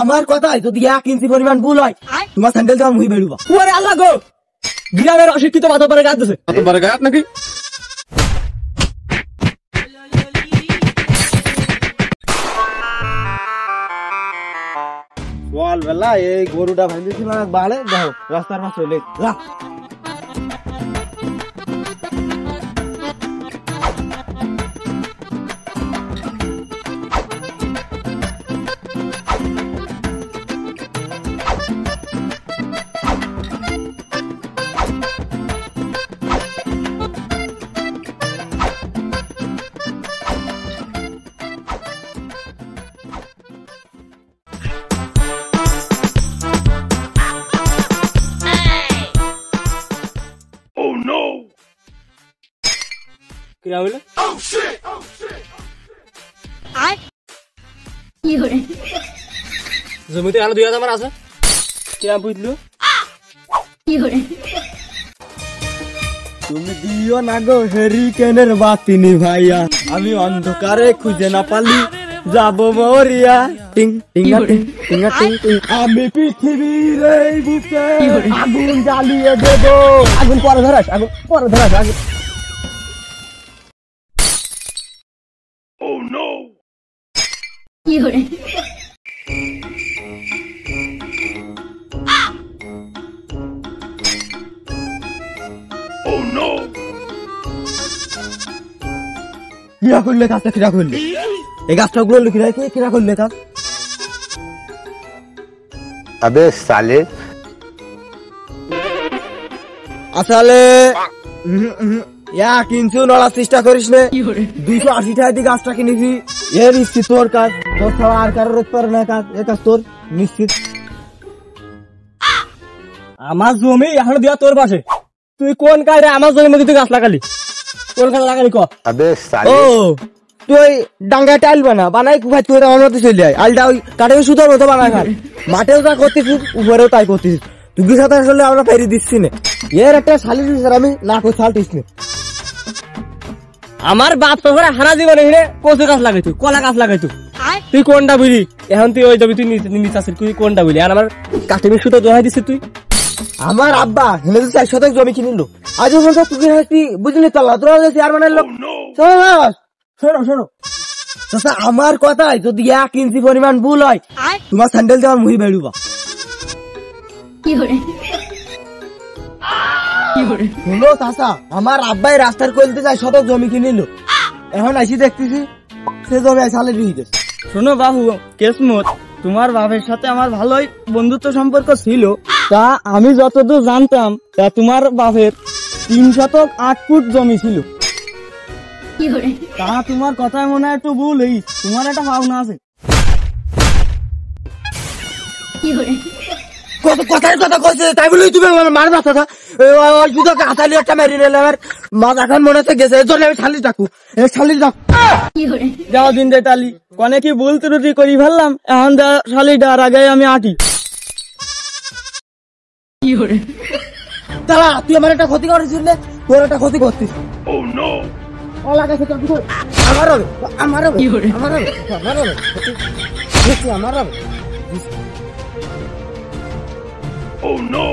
আমার কথাই যদি 1 ইঞ্চি পরিমাণ ভুল হয় তোমার স্যান্ডেল তোমার মুই বেরুবা। ওরে আল্লাহ গো, গ্রামের অশিক্ষিত মাথা পরে গাছ দিছে। মাথা পরে গাছ নাকি? বল বেলা এই গরুটা ভাঙিছিল বাড়ে দেখো রাস্তার মাছ চলে যা। জমিতে আলো 2000 আমার আছে বুঝলো। তুমি দিও না গো হেরিকেনের বাতিনি ভাইয়া, আমি অন্ধকারে খুঁজে না পালি যাবো মরিয়া। টিং টিং টিং টিং টিং টিং, আমি পৃথিবীর এই বুকে আগুন জ্বালিয়ে দেব। আগুন পরে ধরাস, আগুন পরে ধরাস, আগুন। Oh no! Oh no! কিরা করলে কাজটা, কিরা করলে এই গাছটা গুলো কিরা করলে কাজ? আবে সালে আসলে 1 ইঞ্চি নড়ার চেষ্টা করিস নে। 280 টাকা দিয়ে গাছটা কিনেছি, এর নিশ্চিত তোর কাজ, তোর ছাড়া আর কারোর পারে না কাজ, এ কাজ তোর নিশ্চিত। আমার জমি এখন দেওয়া তোর পাশে, তুই কোন কাজে আমার জমির মধ্যে তুই গাছ লাগালি? কোন কাজ লাগালি ক? ও তুই ডাঙ্গায় টাইল বানাই ভাই, তুই আমার মধ্যে চলে আয়। আলটা ওই কাঠের সুতোর মতো বানায় খাল, মাঠেও তা করতেছিস উপরেও তাই করতেছিস। তুই সাথে আসলে আমরা ফেরি দিচ্ছি না, এর একটা শালি দিস আমি না করে ছালটিস না। আমার বাপ তো হারা জীবনে কচু গাছ লাগাইতো, কলা গাছ লাগাইতো, তুই কোনটা বুঝলি? এখন তুই ওই যাবি, তুই নিচে আসিস, তুই কোনটা বুঝলি? আর আমার কাঠের সুতো দোহাই দিছিস তুই। আমার আব্বা হেলে 4 শতক জমি কিনিল, আজ বলছো তুই হাসি বুঝলি তাল্লা তোরা চেয়ারম্যানের লোক। শোনো শোনো চাচা, আমার কথাই যদি 1 ইঞ্চি পরিমাণ ভুল হয় তোমার স্যান্ডেল দিয়ে আমার মুহি বেরুবা। শোনো চাচা, আমার আব্বাই রাস্তার কইলতে যায় শতক জমি কিনিল, এখন আসি দেখতেছি সে জমি সালে দিয়ে দিতেছে। শোনো বাবু কেসমত, তোমার বাপের সাথে আমার ভালোই বন্ধুত্ব সম্পর্ক ছিল, তা আমি যতদূর জানতাম তা তোমার বাপের 3 শতক 8 ফুট জমি ছিল। তা তোমার কথায় মনে হয় একটু ভুল হইস, তোমার একটা ভাবনা আছে। কথার কথা কইছে তাই বলে তুমি মার মাথা হাতালি একটা মেরি নিলে আমার মাথা এখন মনে হচ্ছে গেছে, এর জন্য আমি শালিশ ডাকু, শালিশ ডাক। যাও দিন রে টালি, কনে কি ভুল ত্রুটি করি ফেললাম, এখন শালি ডার আগে আমি আটি। তারা তুই আমার একটা ক্ষতি করেছিস, তোর একটা ক্ষতি করছিস। আমার হবে, আমার হবে, আমার হবে, আমার হবে, আমার হবে। Oh no!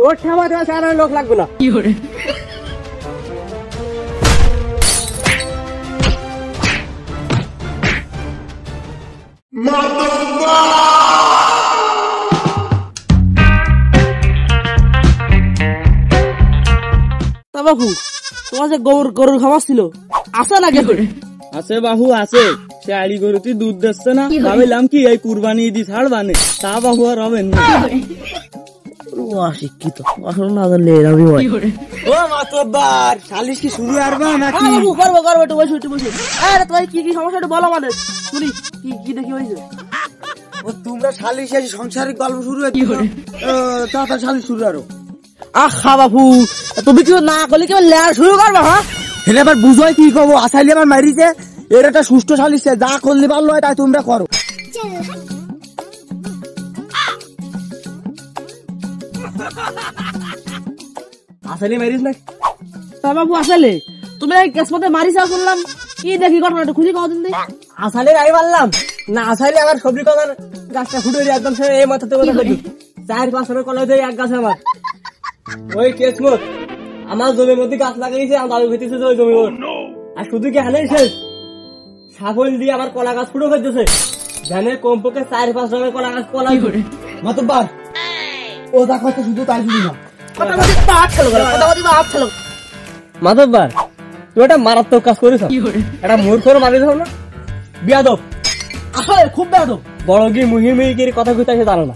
ওর ঠামা দেওয়া সারা লোক লাগবে না। বাবু তোমার যে গরুর খাবার ছিল আছে নাকি? আছে বাবু আছে, সে আড়ি গরুতে দুধ দিচ্ছে না, ভাবিলাম কি এই কুরবানি দি ছাড়বানে, তা বাবু আর হবেন না। অশিক্ষিত আসলে না জানলে এরকমই হয়। ও মাতব্বার শালিশ কি শুরু আরবা নাকি? করবো একটু বসে একটু বসে। আরে তোমার কি কি সমস্যা একটু বলো আমাদের শুনি, কি কি দেখি হয়েছে? ও তোমরা শালিশ এসে সংসারিক গল্প শুরু হয়েছে, তাড়াতাড়ি শালিশ শুরু আরো। আহা বাবু তুমি কি না করলে কি লেয়ার শুরু করবো? হ্যাঁ এটা আবার বুঝোয় কি করবো, আসাইলে আমার মারিছে, এর একটা সুষ্ঠু শালিশ যা করলে পারলো তাই তোমরা করো। আসাইলে মারিস নাকি? তা বাবু আসলে তুমি এই কেসমতে মারিছা শুনলাম, কি দেখি ঘটনাটা খুঁজে কও দিন। আসালে রাই মারলাম না, আসাইলে আমার সবজি কলার গাছটা ফুটে দিয়ে একদম এই মাথাতে কথা কইছি। 4-5 কলা দিয়ে এক গাছ আমার। ওই কেসমত আমার জমির মধ্যে গাছ লাগাইছে, আমার দাদু খেতেছে ওই জমি ওর। আর শুধু কি হানেই শেষ, ছাগল দিয়ে আমার কলা গাছ ফুটো করতেছে। জানে কমপক্ষে 4-5 রকমের কলা গাছ কলা করে মাতব্বার ও দেখো তো শুধু তাই শুনি না, কথা বলি বাপ খেলো, কথা বলি বাপ খেলো। মাধববার তুই একটা মারাত্মক কাজ করিস, একটা মূর্খর মারি দাও না, বিয়াদব। আসলে খুব বেয়াদব। বড় গিয়ে মুহির কথা কইতে আসে জানো না।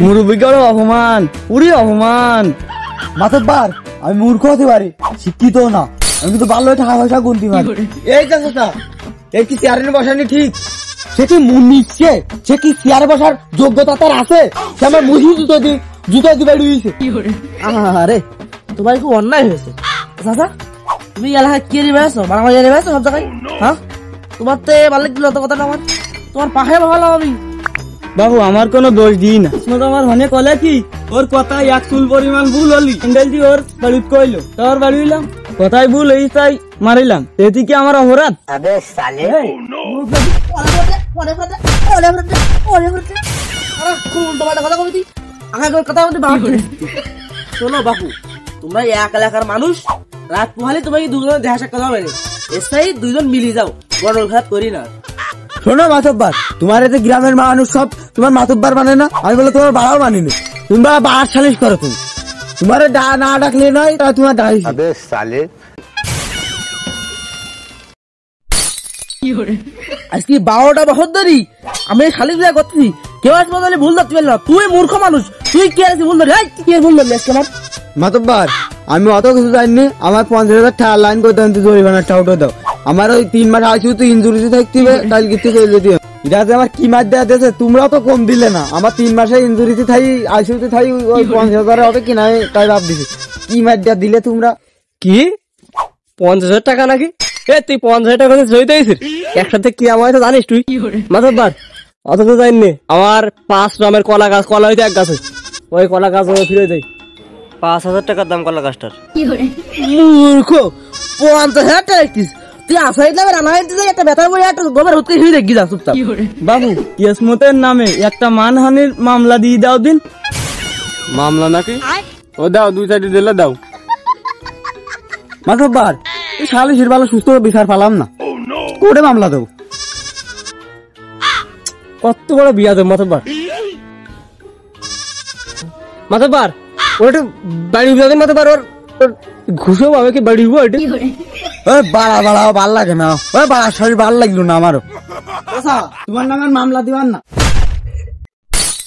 মুরব্বীকে অপমান, উড়ি অপমান। মাতব্বার আমি মূর্খ হতে পারি, শিক্ষিত না, আমি কিন্তু ভালো টাকা পয়সা গুনতে পারি। এই চাচা, এই কি চেয়ারে বসানি ঠিক? সে কি মুন নিচ্ছে? সে কি চেয়ারে বসার যোগ্যতা তার আছে? সে আমার মুহি জুতো দিবে দিয়েছে। আরে তোমার খুব অন্যায় হয়েছে চাচা। তুমি এলাকায় কি নিয়ে বেড়াচ্ছ, মারামারি নিয়ে বেড়াচ্ছ সব জায়গায়। হ্যাঁ, তোমার তো ভালো লাগলো তো কথাটা আমার, তোমার পাখে ভালো আমি। বাবু আমার কোনো দোষ দিই না, আমার মনে কলে কি ওর কথা এক চুল পরিমাণ ভুল হলি হ্যান্ডেল দিয়ে ওর বাড়ি কইলো, তোর বাড়ি হইলাম কথাই ভুল এই তাই মারিলাম, এটি কি আমার অপরাধ? अबे साले শোনো বাপু, তোমরা এক এলাকার মানুষ, রাত পোহালে তোমাকে দুজনে দেখা সাক্ষাৎ হবে না, এসাই দুইজন মিলি যাও, গন্ডল খাত করি না। শোনো মাতব্বার, তোমার এতে গ্রামের মানুষ সব তোমার মাতব্বার মানে না, আমি বলে তোমার বাড়াও মানি না, তুমি বার সালিশ করো, তুমি তোমার না ডাকলে নয়, তোমার ডাকি। अबे साले আজকে 12টা বছর ধরি আমি শালিক বিয়া করছি, কেউ আজ বদলে ভুল ধরতে পারল না। তুই মূর্খ মানুষ, তুই কি আছে ভুল ধরি? কি ভুল ধরলি আজকে আমার? মাতব্বার আমি অত কিছু জানি, আমার 50,000 টাকা লাইন করে দেন, জরিমানার টাউটো দাও। আমার ওই 3 মাস আইসিউ তো ইঞ্জুরিতে থাকতে হবে, কাল গিয়ে চলে যেতে হবে। এটা যে আমার কি মার দেওয়া দিয়েছে, তোমরা তো কম দিলে না, আমার 3 মাসে ইঞ্জুরিতে থাই আইসিউতে থাই ওই 50,000 হবে কিনা তাই ভাব দিছি, কি মার দেওয়া দিলে তোমরা? কি 50,000 টাকা নাকি? এ তুই 50,000 টাকা জড়িত হয়েছিস একসাথে, কি আমার তো জানিস তুই? মাধববার অত তো জানি, আমার 5 রকমের কলা গাছ, কলা হইতে এক গাছে, ওই কলা গাছ ফিরে যাই। 5,000 টাকার দাম কলা গাছটার। মূর্খ, 50,000 টাকা রাখতিস তুই? আসাই না রান্না যাই একটা ব্যথা করে একটা গোবর হতে শুয়ে দেখি যা চুপচাপ। বাবু কেসমতের নামে একটা মানহানির মামলা দিয়ে দাও দিন। মামলা নাকি? ও দাও, 2-4 দিলে দাও। মাতব্বার এই শালিশের ভালো সুস্থ বিচার পালাম না, কোর্টে মামলা দেবো। কত বড় বিয়া দেব মাতব্বার। মাতব্বার ওর একটু বাড়ি বিয়া দেন মাতব্বার, ওর ঘুষো পাবে কি বাড়ি হবো এটা? ওই বাড়া ভাল লাগে না, ওই বাড়া শরীর ভাল লাগলো না আমারও। তোমার নামে মামলা দিবার না,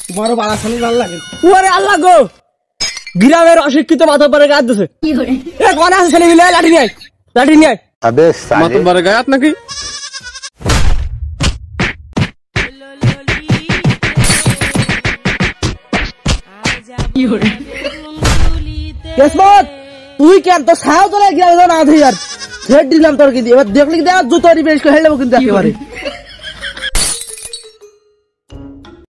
তোমারও বাড়া শরীর ভাল লাগে। ওরে আল্লাহ গো, গ্রামের অশিক্ষিত মাতব্বারের গায়ে দিছে। এ কোন আছে ছেলে মিলে? লাঠি নিয়ে আয়, লাঠি নিয়ে আয়। अबे साले মাতব্বারের গায়ে হাত নাকি? কেসমত, তুই কেন তো সাহায্য তোরা গ্রামে না ধুই আর ছেড় দিলাম তোর কি দিয়ে, এবার দেখলি কি দেখ জুতো রিপেয়ার করে হেলে কিন্তু একেবারে।